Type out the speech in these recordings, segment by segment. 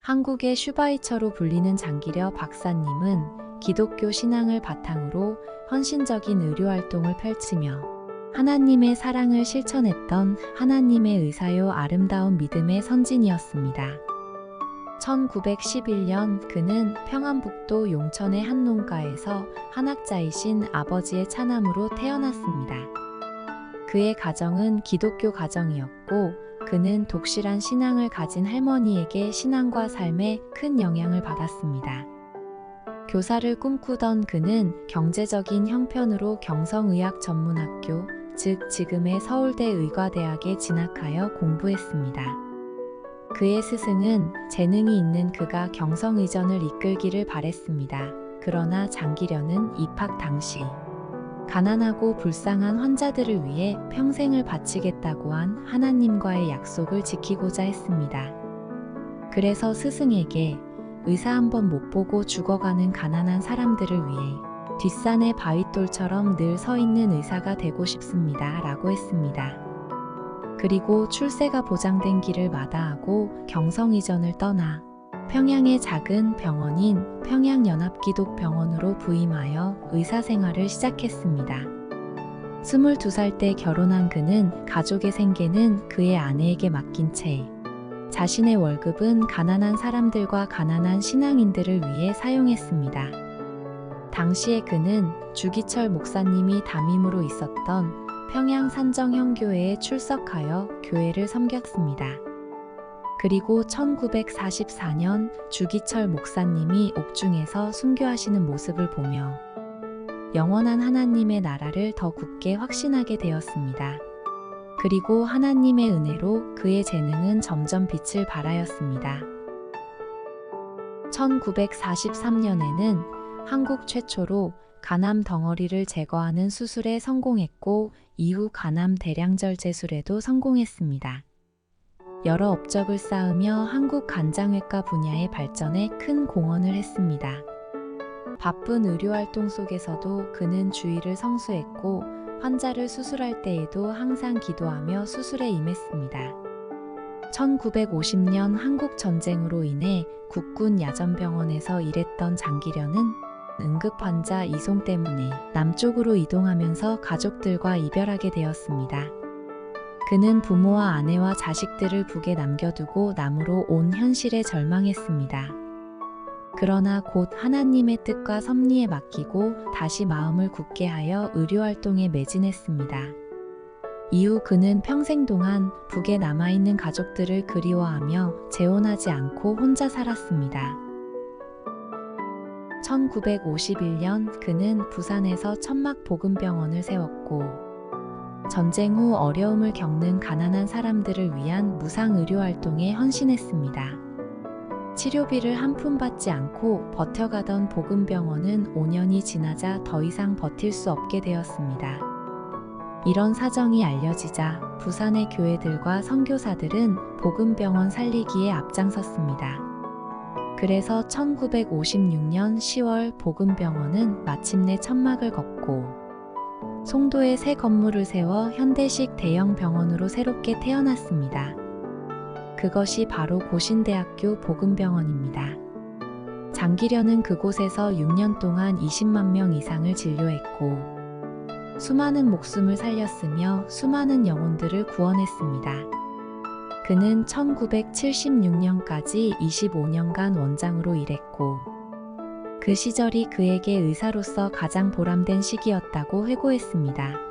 한국의 슈바이처로 불리는 장기려 박사님은 기독교 신앙을 바탕으로 헌신적인 의료활동을 펼치며 하나님의 사랑을 실천했던 하나님의 의사요 아름다운 믿음의 선진이었습니다. 1911년 그는 평안북도 용천의 한 농가에서 한학자이신 아버지의 차남으로 태어났습니다. 그의 가정은 기독교 가정이었고 그는 독실한 신앙을 가진 할머니에게 신앙과 삶에 큰 영향을 받았습니다. 교사를 꿈꾸던 그는 경제적인 형편으로 경성의학전문학교, 즉 지금의 서울대 의과대학에 진학하여 공부했습니다. 그의 스승은 재능이 있는 그가 경성의전을 이끌기를 바랬습니다. 그러나 장기려는 입학 당시 가난하고 불쌍한 환자들을 위해 평생을 바치겠다고 한 하나님과의 약속을 지키고자 했습니다. 그래서 스승에게 의사 한 번 못 보고 죽어가는 가난한 사람들을 위해 뒷산의 바윗돌처럼 늘 서 있는 의사가 되고 싶습니다. 라고 했습니다. 그리고 출세가 보장된 길을 마다하고 경성의전을 떠나 평양의 작은 병원인 평양연합기독병원으로 부임하여 의사생활을 시작했습니다. 22살 때 결혼한 그는 가족의 생계는 그의 아내에게 맡긴 채 자신의 월급은 가난한 사람들과 가난한 신앙인들을 위해 사용했습니다. 당시에 그는 주기철 목사님이 담임으로 있었던 평양 산정형교회에 출석하여 교회를 섬겼습니다. 그리고 1944년 주기철 목사님이 옥중에서 순교하시는 모습을 보며 영원한 하나님의 나라를 더 굳게 확신하게 되었습니다. 그리고 하나님의 은혜로 그의 재능은 점점 빛을 발하였습니다. 1943년에는 한국 최초로 간암 덩어리를 제거하는 수술에 성공했고 이후 간암 대량절제술에도 성공했습니다. 여러 업적을 쌓으며 한국 간장외과 분야의 발전에 큰 공헌을 했습니다. 바쁜 의료활동 속에서도 그는 주의를 성수했고 환자를 수술할 때에도 항상 기도하며 수술에 임했습니다. 1950년 한국전쟁으로 인해 국군 야전병원에서 일했던 장기려는 응급환자 이송 때문에 남쪽으로 이동하면서 가족들과 이별하게 되었습니다. 그는 부모와 아내와 자식들을 북에 남겨두고 남으로 온 현실에 절망했습니다. 그러나 곧 하나님의 뜻과 섭리에 맡기고 다시 마음을 굳게 하여 의료활동에 매진했습니다. 이후 그는 평생 동안 북에 남아있는 가족들을 그리워하며 재혼하지 않고 혼자 살았습니다. 1951년 그는 부산에서 천막복음병원을 세웠고 전쟁 후 어려움을 겪는 가난한 사람들을 위한 무상의료활동에 헌신했습니다. 치료비를 한 푼 받지 않고 버텨가던 복음병원은 5년이 지나자 더 이상 버틸 수 없게 되었습니다. 이런 사정이 알려지자 부산의 교회들과 선교사들은 복음병원 살리기에 앞장섰습니다. 그래서 1956년 10월 복음병원은 마침내 천막을 걷고 송도에 새 건물을 세워 현대식 대형 병원으로 새롭게 태어났습니다. 그것이 바로 고신대학교 복음병원입니다. 장기려는 그곳에서 6년 동안 20만 명 이상을 진료했고 수많은 목숨을 살렸으며 수많은 영혼들을 구원했습니다. 그는 1976년까지 25년간 원장으로 일했고 그 시절이 그에게 의사로서 가장 보람된 시기였다고 회고했습니다.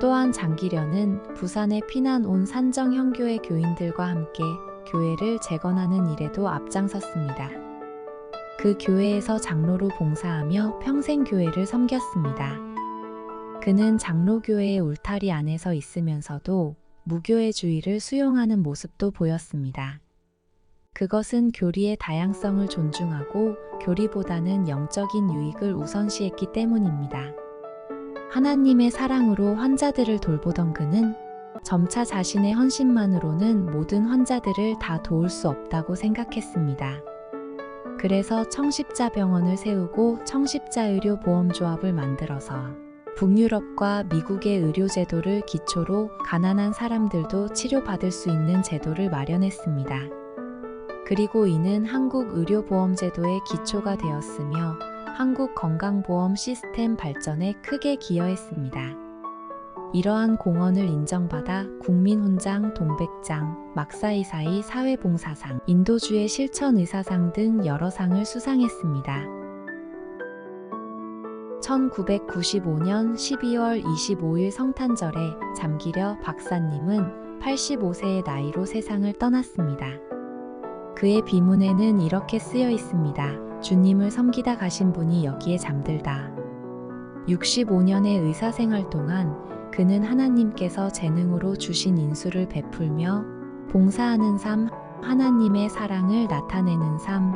또한 장기려는 부산에 피난 온 산정형교회 교인들과 함께 교회를 재건하는 일에도 앞장섰습니다. 그 교회에서 장로로 봉사하며 평생 교회를 섬겼습니다. 그는 장로교회의 울타리 안에서 있으면서도 무교회주의를 수용하는 모습도 보였습니다. 그것은 교리의 다양성을 존중하고 교리보다는 영적인 유익을 우선시했기 때문입니다. 하나님의 사랑으로 환자들을 돌보던 그는 점차 자신의 헌신만으로는 모든 환자들을 다 도울 수 없다고 생각했습니다. 그래서 청십자병원을 세우고 청십자의료보험조합을 만들어서 북유럽과 미국의 의료제도를 기초로 가난한 사람들도 치료받을 수 있는 제도를 마련했습니다. 그리고 이는 한국 의료보험제도의 기초가 되었으며 한국 건강보험 시스템 발전에 크게 기여했습니다. 이러한 공헌을 인정받아 국민훈장, 동백장, 막사이사이 사회봉사상, 인도주의 실천의사상 등 여러 상을 수상했습니다. 1995년 12월 25일 성탄절에 잠기려 박사님은 85세의 나이로 세상을 떠났습니다. 그의 비문에는 이렇게 쓰여 있습니다. 주님을 섬기다 가신 분이 여기에 잠들다. 65년의 의사생활 동안 그는 하나님께서 재능으로 주신 인수를 베풀며 봉사하는 삶, 하나님의 사랑을 나타내는 삶,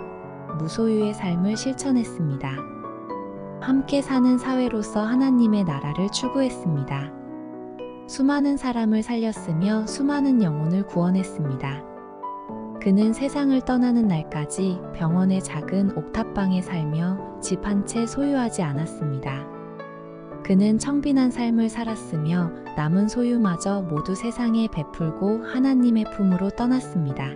무소유의 삶을 실천했습니다. 함께 사는 사회로서 하나님의 나라를 추구했습니다. 수많은 사람을 살렸으며 수많은 영혼을 구원했습니다. 그는 세상을 떠나는 날까지 병원의 작은 옥탑방에 살며 집 한 채 소유하지 않았습니다. 그는 청빈한 삶을 살았으며 남은 소유마저 모두 세상에 베풀고 하나님의 품으로 떠났습니다.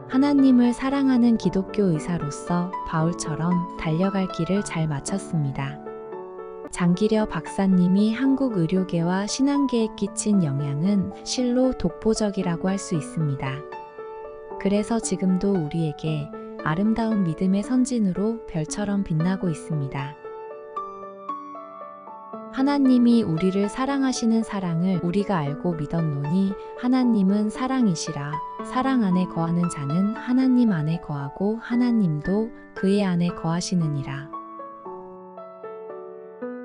하나님을 사랑하는 기독교 의사로서 바울처럼 달려갈 길을 잘 마쳤습니다. 장기려 박사님이 한국 의료계와 신앙계에 끼친 영향은 실로 독보적이라고 할 수 있습니다. 그래서 지금도 우리에게 아름다운 믿음의 선진으로 별처럼 빛나고 있습니다. 하나님이 우리를 사랑하시는 사랑을 우리가 알고 믿었노니 하나님은 사랑이시라. 사랑 안에 거하는 자는 하나님 안에 거하고 하나님도 그의 안에 거하시느니라.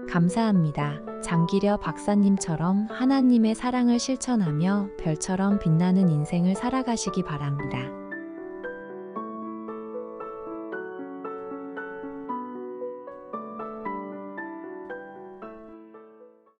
감사합니다. 장기려 박사님처럼 하나님의 사랑을 실천하며 별처럼 빛나는 인생을 살아가시기 바랍니다.